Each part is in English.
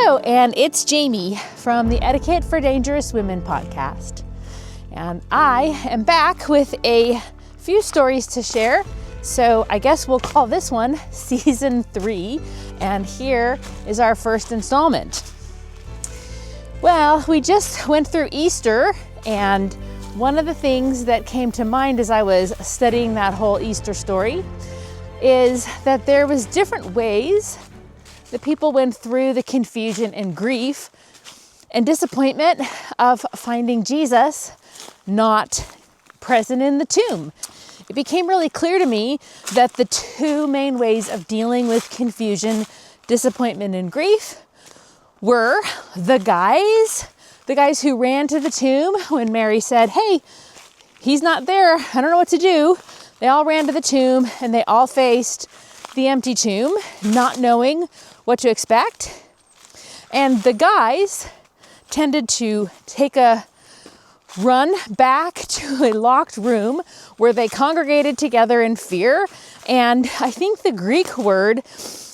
Hello, and it's Jamie from the Etiquette for Dangerous Women podcast. And I am back with a few stories to share. So I guess we'll call this one season 3. And here is our first installment. Well, we just went through Easter, and one of the things that came to mind as I was studying that whole Easter story is that there was different ways that people went through the confusion and grief and disappointment of finding Jesus not present in the tomb. It became really clear to me that the two main ways of dealing with confusion, disappointment, and grief were the guys who ran to the tomb when Mary said, "Hey, he's not there. I don't know what to do." They all ran to the tomb and they all faced the empty tomb, not knowing what to expect. And the guys tended to take a run back to a locked room where they congregated together in fear. And I think the Greek word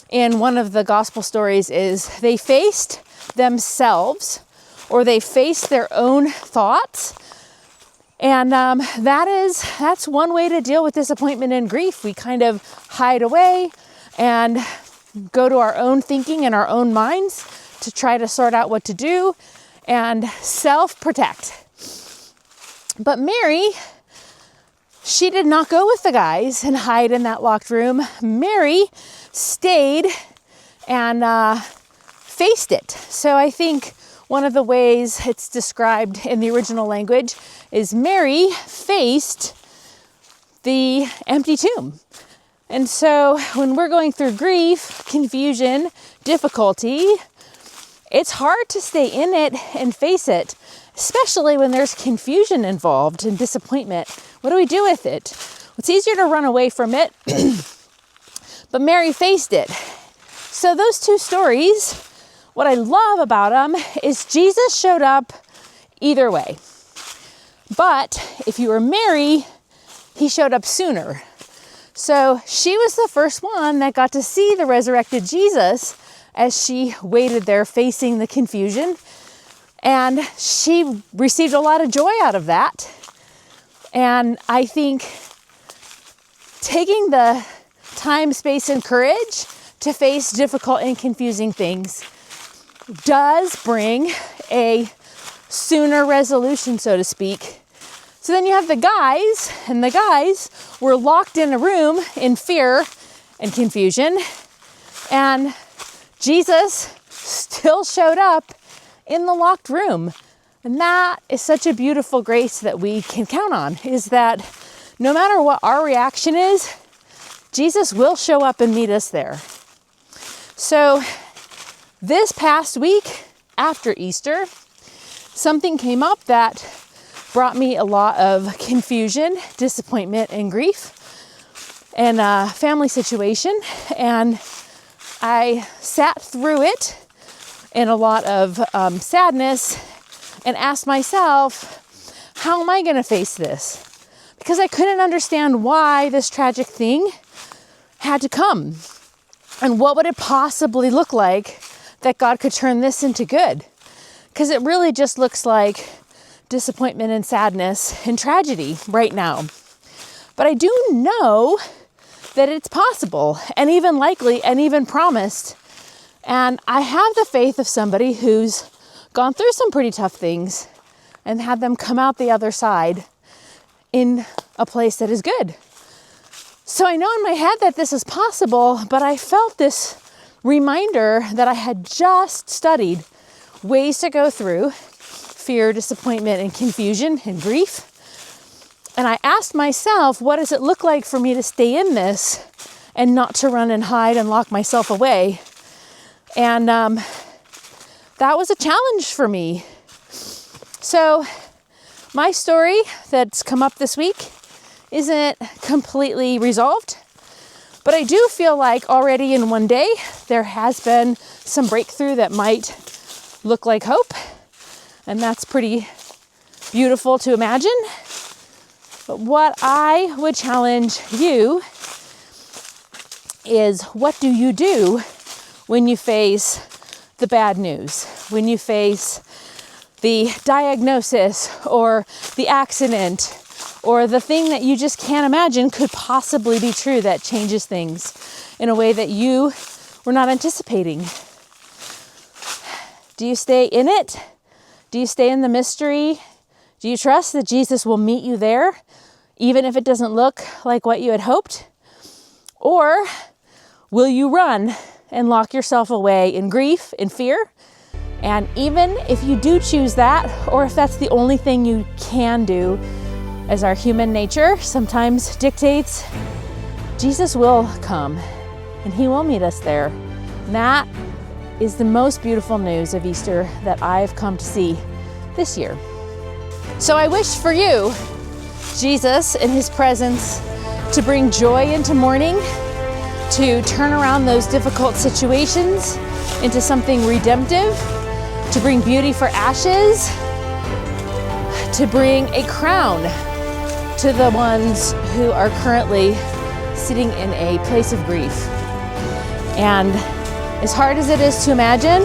in one of the gospel stories is they faced themselves, or they faced their own thoughts. And that's one way to deal with disappointment and grief. We kind of hide away and go to our own thinking and our own minds to try to sort out what to do and self-protect. But Mary, she did not go with the guys and hide in that locked room. Mary stayed and faced it. So I think one of the ways it's described in the original language is Mary faced the empty tomb. And so when we're going through grief, confusion, difficulty, it's hard to stay in it and face it, especially when there's confusion involved and disappointment. What do we do with it? It's easier to run away from it, but Mary faced it. So those two stories, what I love about them is Jesus showed up either way. But if you were Mary, he showed up sooner. So she was the first one that got to see the resurrected Jesus as she waited there facing the confusion. And she received a lot of joy out of that. And I think taking the time, space, and courage to face difficult and confusing things does bring a sooner resolution, so to speak. So then you have the guys, and the guys were locked in a room in fear and confusion, and Jesus still showed up in the locked room. And that is such a beautiful grace that we can count on, is that no matter what our reaction is, Jesus will show up and meet us there. So this past week after Easter, something came up that brought me a lot of confusion, disappointment, and grief, and a family situation. And I sat through it in a lot of sadness and asked myself, how am I going to face this? Because I couldn't understand why this tragic thing had to come. And what would it possibly look like that God could turn this into good? Because it really just looks like disappointment and sadness and tragedy right now. But I do know that it's possible and even likely and even promised. And I have the faith of somebody who's gone through some pretty tough things and had them come out the other side in a place that is good. So I know in my head that this is possible, but I felt this reminder that I had just studied ways to go through fear, disappointment, and confusion and grief. And I asked myself, what does it look like for me to stay in this and not to run and hide and lock myself away? And that was a challenge for me. So my story that's come up this week isn't completely resolved, but I do feel like already in one day there has been some breakthrough that might look like hope, and that's pretty beautiful to imagine. But what I would challenge you is, what do you do when you face the bad news, when you face the diagnosis or the accident or the thing that you just can't imagine could possibly be true that changes things in a way that you were not anticipating. Do you stay in it? Do you stay in the mystery? Do you trust that Jesus will meet you there, even if it doesn't look like what you had hoped? Or will you run and lock yourself away in grief, in fear? And even if you do choose that, or if that's the only thing you can do, as our human nature sometimes dictates, Jesus will come and he will meet us there. And that is the most beautiful news of Easter that I've come to see this year. So I wish for you, Jesus and his presence to bring joy into mourning, to turn around those difficult situations into something redemptive, to bring beauty for ashes, to bring a crown to the ones who are currently sitting in a place of grief. And as hard as it is to imagine,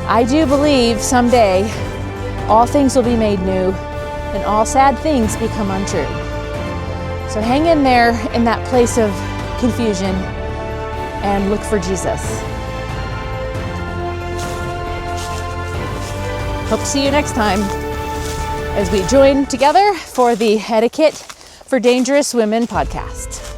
I do believe someday all things will be made new and all sad things become untrue. So hang in there in that place of confusion and look for Jesus. Hope to see you next time as we join together for the Etiquette for Dangerous Women podcast.